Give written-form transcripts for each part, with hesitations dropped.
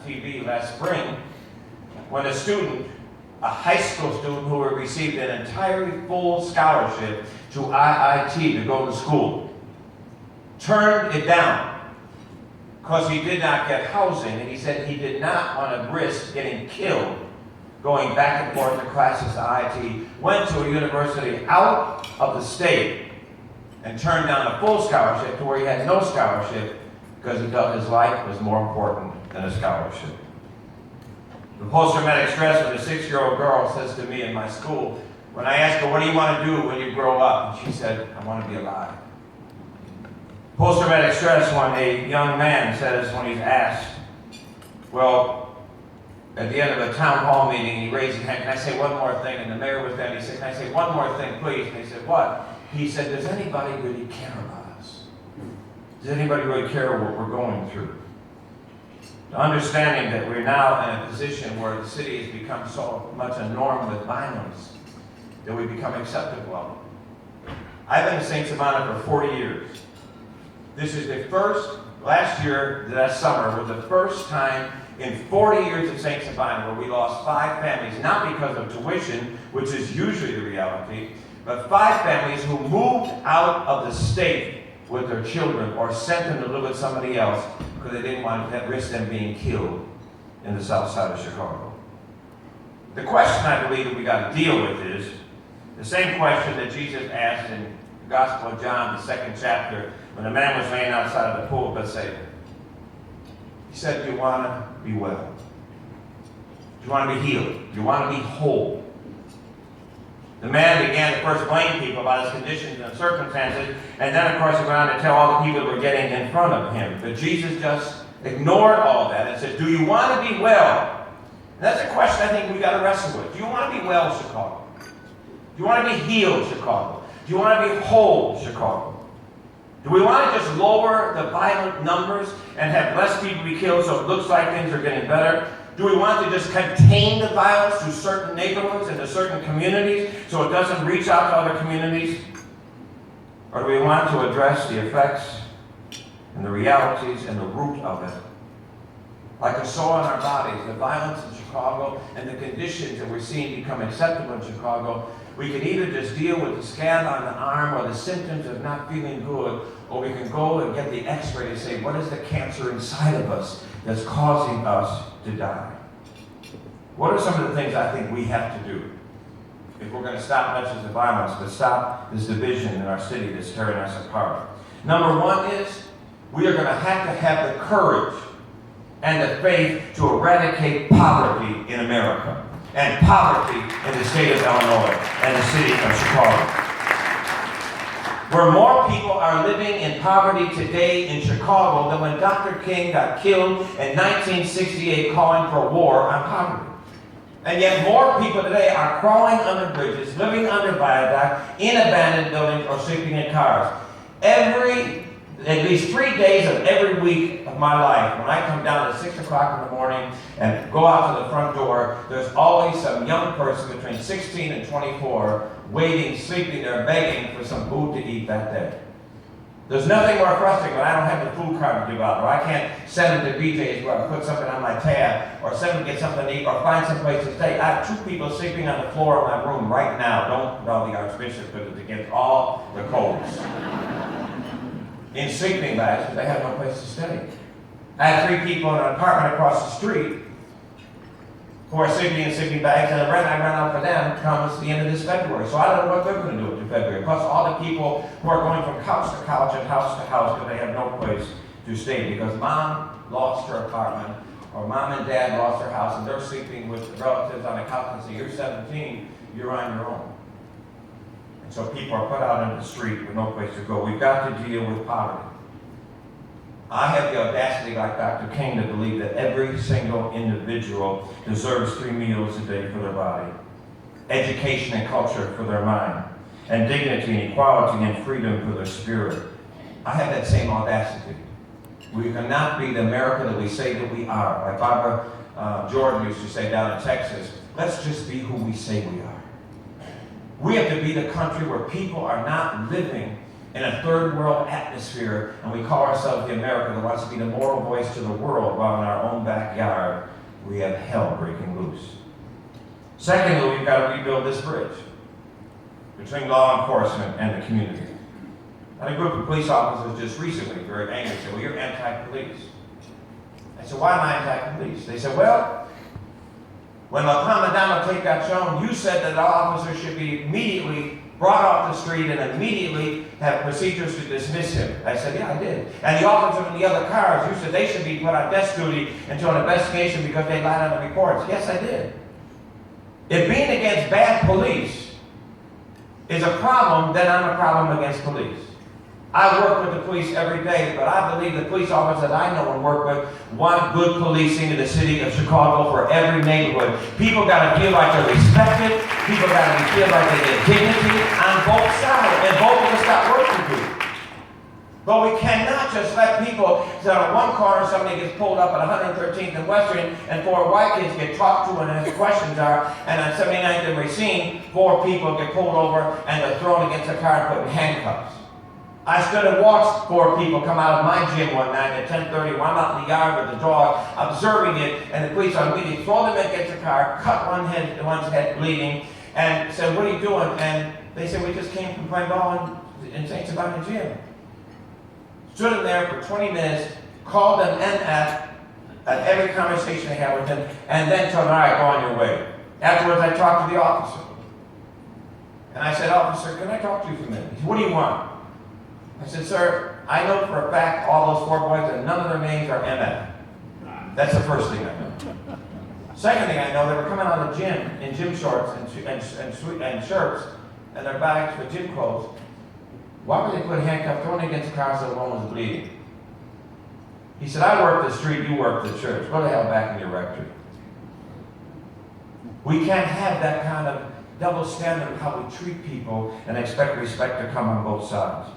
TV last spring when a student, a high school student who had received an entirely full scholarship to IIT to go to school, turned it down because he did not get housing, and he said he did not want to risk getting killed going back and forth to classes to IIT, went to a university out of the state and turned down a full scholarship to where he had no scholarship because he felt his life was more important than a scholarship. The post-traumatic stress when a 6-year-old girl says to me in my school, when I asked her, what do you want to do when you grow up? And she said, I want to be alive. Post-traumatic stress when a young man says, when he's asked, well, at the end of a town hall meeting, he raised his hand, can I say one more thing? And the mayor was there, and he said, can I say one more thing, please? And he said, what? He said, does anybody really care about us? Does anybody really care what we're going through? The understanding that we're now in a position where the city has become so much a norm with violence that we become acceptable of it. I've been in St. Savannah for 40 years. This is the first, last year, last summer, was the first time in 40 years of St. Savannah where we lost 5 families, not because of tuition, which is usually the reality, but 5 families who moved out of the state with their children or sent them to live with somebody else because they didn't want to risk them being killed in the south side of Chicago. The question I believe that we got to deal with is the same question that Jesus asked in the Gospel of John, the 2nd chapter, when the man was laying outside of the pool of Bethsaida. He said, do you want to be well? Do you want to be healed? Do you want to be whole? The man began to first blame people about his conditions and circumstances, and then, of course, he went on to tell all the people that were getting in front of him. But Jesus just ignored all that and said, do you want to be well? And that's a question I think we've got to wrestle with. Do you want to be well, Chicago? Do you want to be healed, Chicago? Do you want to be whole, Chicago? Do we want to just lower the violent numbers and have less people be killed so it looks like things are getting better? Do we want to just contain the violence to certain neighborhoods and to certain communities so it doesn't reach out to other communities? Or do we want to address the effects and the realities and the root of it? Like a sore in our bodies, the violence in Chicago and the conditions that we're seeing become acceptable in Chicago, we can either just deal with the scab on the arm or the symptoms of not feeling good, or we can go and get the x-ray and say, what is the cancer inside of us that's causing us to die? What are some of the things I think we have to do if we're going to stop not just the violence, but stop this division in our city that's tearing us apart? Number one is we are going to have the courage and the faith to eradicate poverty in America and poverty in the state of Illinois and the city of Chicago. Where more people are living in poverty today in Chicago than when Dr. King got killed in 1968 calling for war on poverty. And yet more people today are crawling under bridges, living under viaducts, in abandoned buildings, or sleeping in cars. At least 3 days of every week of my life, when I come down at 6 o'clock in the morning and go out to the front door, there's always some young person between 16 and 24 waiting, sleeping there, begging for some food to eat that day. There's nothing more frustrating when I don't have the food card to give out, or I can't send them to BJ's where I put something on my tab, or send them to get something to eat, or find some place to stay. I have 2 people sleeping on the floor of my room right now. Don't tell the Archbishop because it's against all the codes. In sleeping bags because they have no place to stay. I have 3 people in an apartment across the street who are sleeping in sleeping bags, and the rent I rent out for them comes the end of this February. So I don't know what they're going to do in February. Plus all the people who are going from couch to couch and house to house because they have no place to stay because mom lost her apartment or mom and dad lost their house and they're sleeping with relatives on a couch and say, you're 17, you're on your own. And so people are put out in the street with no place to go. We've got to deal with poverty. I have the audacity, like Dr. King, to believe that every single individual deserves 3 meals a day for their body, education and culture for their mind, and dignity and equality and freedom for their spirit. I have that same audacity. We cannot be the America that we say that we are. Like Barbara Jordan used to say down in Texas, let's just be who we say we are. We have to be the country where people are not living in a third world atmosphere, and we call ourselves the America that wants to be the moral voice to the world while in our own backyard hell breaking loose. Secondly, we've got to rebuild this bridge between law enforcement and the community. And a group of police officers just recently, very angry, said, well, you're anti-police. I said, why am I anti-police? They said, well, when the Commandant tape got shown, you said that our officers should be immediately brought off the street and immediately have procedures to dismiss him. I said, yeah, I did. And the officers in the other cars, you said they should be put on desk duty until an investigation because they lied on the reports. Yes, I did. If being against bad police is a problem, then I'm a problem against police. I work with the police every day, but I believe the police officers that I know and work with want good policing in the city of Chicago for every neighborhood. People got to feel like they're respected. People got to feel like they get dignity on both sides, and both of us got work to do. But we cannot just let people, so on one corner somebody gets pulled up at 113th and Western, and 4 white kids get talked to and the questions are, and on 79th and Racine, 4 people get pulled over and they're thrown against a car and put in handcuffs. I stood and watched 4 people come out of my gym one night at 10:30 while I'm out in the yard with the dog, observing it, and the police on duty throw them against the car, cut one's head bleeding, and said, what are you doing? And they said, we just came from playing ball in St. Sabina Gym. Stood in there for 20 minutes, called them NF at every conversation I had with them, and then told them, all right, go on your way. Afterwards, I talked to the officer. And I said, officer, can I talk to you for a minute? He said, what do you want? I said, sir, I know for a fact all those 4 boys and none of their names are MF. That's the first thing I know. Second thing I know, they were coming out of the gym in gym shorts and shirts and their bags with gym clothes. Why would they put handcuffs thrown against the car so one was bleeding? He said, I work the street, you work the church. Go the hell back in your rectory. We can't have that kind of double standard of how we treat people and expect respect to come on both sides.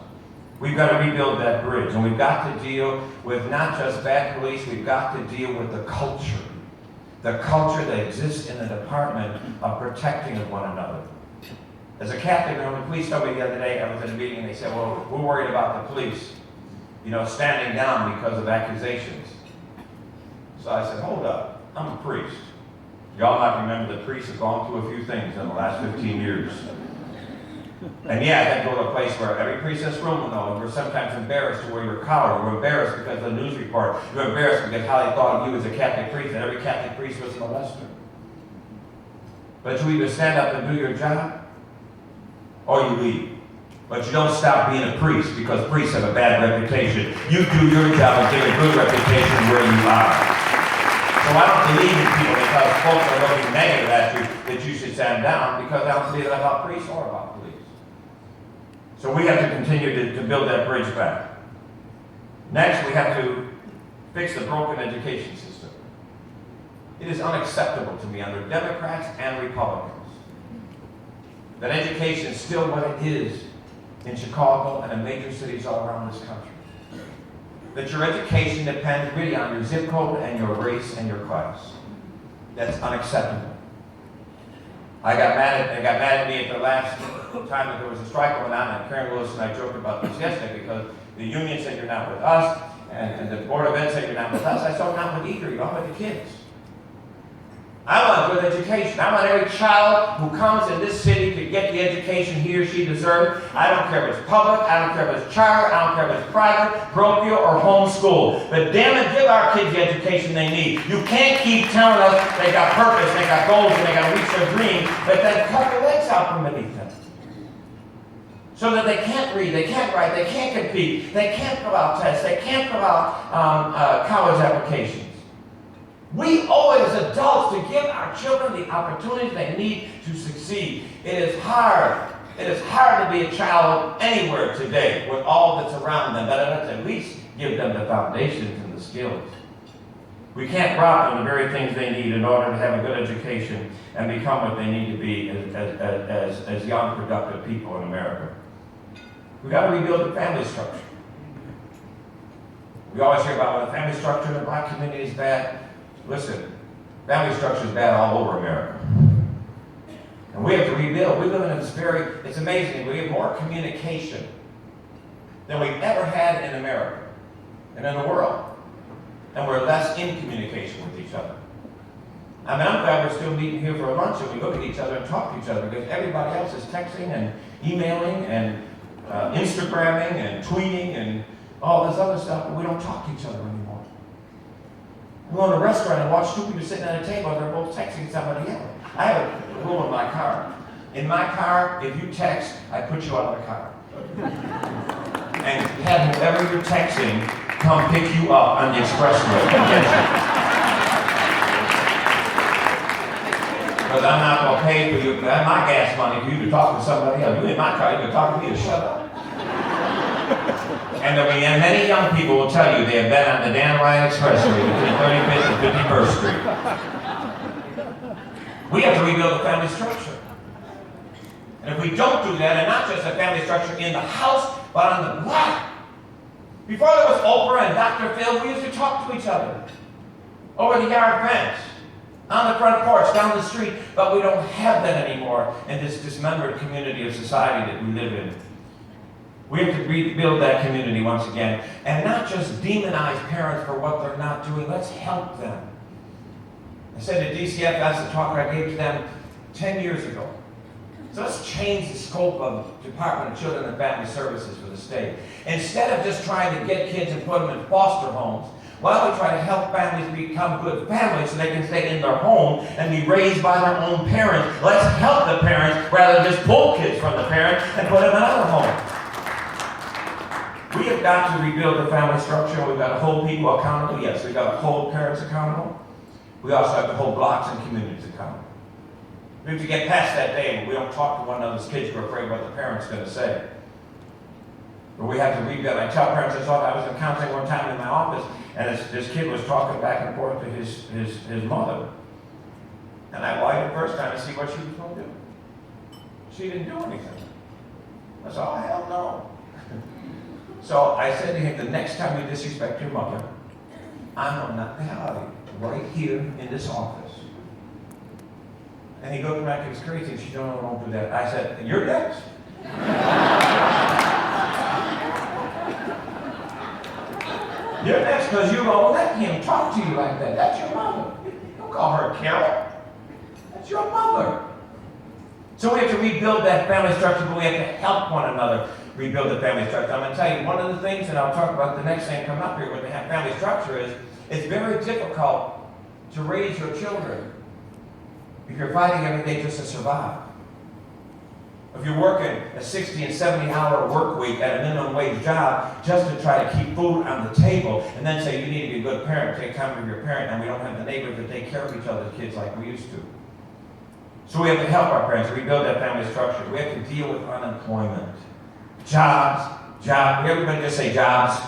We've got to rebuild that bridge, and we've got to deal with not just bad police, we've got to deal with the culture that exists in the department of protecting of one another. As a captain, when the police told me the other day, I was in a meeting, and they said, well, we're worried about the police, standing down because of accusations. So I said, hold up, I'm a priest. Y'all might remember the priests have gone through a few things in the last 15 years. And yeah, I had to go to a place where every priest in this room will know, and we're sometimes embarrassed to wear your collar. We're embarrassed because of the news report. You're embarrassed because how they thought of you as a Catholic priest, and every Catholic priest was a molester. But you either stand up and do your job, or you leave. But you don't stop being a priest, because priests have a bad reputation. You do your job and get a good reputation where you are. So I don't believe in people because folks are looking negative at you that you should stand down, because I don't believe that about priests or about police. So we have to continue to build that bridge back. Next, we have to fix the broken education system. It is unacceptable to me under Democrats and Republicans that education is still what it is in Chicago and in major cities all around this country. That your education depends really on your zip code and your race and your class. That's unacceptable. They got mad at me at the last time that there was a strike going on, and Karen Lewis and I joked about this yesterday because the union said you're not with us, and the Board of Ed said you're not with us. I said, I'm not with either, I'm with the kids. I want good education. I want every child who comes in this city to get the education he or she deserves. I don't care if it's public, I don't care if it's charter, I don't care if it's private, parochial, or homeschool. But damn it, give our kids the education they need. You can't keep telling us they got purpose, they got goals, and they got to reach their dreams, but then cut their legs out from beneath them. So that they can't read, they can't write, they can't compete, they can't fill out tests, they can't fill out college applications. We owe it as adults to give our children the opportunities they need to succeed. It is hard. It is hard to be a child anywhere today with all that's around them, but let's at least give them the foundations and the skills. We can't rob them the very things they need in order to have a good education and become what they need to be as young, productive people in America. We've got to rebuild the family structure. We always hear about the family structure in the black community is bad. Listen, family structure is bad all over America. And we have to rebuild. We live in it's amazing. We have more communication than we've ever had in America and in the world. And we're less in communication with each other. I mean, I'm glad we're still meeting here for lunch and we look at each other and talk to each other, because everybody else is texting and emailing and Instagramming and tweeting and all this other stuff, but we don't talk to each other anymore. We go to a restaurant and watch two people sitting at a table and they're both texting somebody else. I have a rule in my car. In my car, if you text, I put you out of the car. And have whoever you're texting come pick you up on the expressway. Because I'm not going to pay for you, my gas money for you to talk to somebody else. You in my car, you can talk to me to shut up. And there'll be many young people will tell you they have been on the Dan Ryan Expressway between 35th and 51st Street. We have to rebuild the family structure. And if we don't do that, and not just a family structure in the house, but on the block. Before there was Oprah and Dr. Phil, we used to talk to each other over the yard fence, on the front porch, down the street, but we don't have that anymore in this dismembered community of society that we live in. We have to rebuild that community once again, and not just demonize parents for what they're not doing. Let's help them. I said to DCF, that's the talk I gave to them 10 years ago. So let's change the scope of Department of Children and Family Services for the state. Instead of just trying to get kids and put them in foster homes, why don't we try to help families become good families so they can stay in their home and be raised by their own parents? Let's help the parents rather than just pull kids from the parents and put them in another home. We have got to rebuild the family structure. We've got to hold people accountable. Yes, we've got to hold parents accountable. We also have to hold blocks and communities accountable. We have to get past that day when we don't talk to one another's kids. We're afraid what the parent's going to say. But we have to rebuild. I tell parents, I was in counseling one time in my office, and this kid was talking back and forth to his mother. And I watched the first time to see what she was going to do. She didn't do anything. I said, oh, hell no. So I said to him, the next time you disrespect your mother, I'm going to knock the hell out of you, right here in this office. And he goes back, it's crazy, she don't do that. I said, you're next. You're next because you won't let him talk to you like that. That's your mother. Don't call her Carol. That's your mother. So we have to rebuild that family structure, but we have to help one another rebuild the family structure. I'm going to tell you, one of the things, and I'll talk about the next thing coming up here with the family structure is, it's very difficult to raise your children if you're fighting every day just to survive. If you're working a 60 and 70-hour work week at a minimum wage job just to try to keep food on the table, and then say you need to be a good parent, take time with your parent, and we don't have the neighbors that take care of each other's kids like we used to. So we have to help our parents rebuild that family structure. We have to deal with unemployment. Jobs. Everybody just say jobs.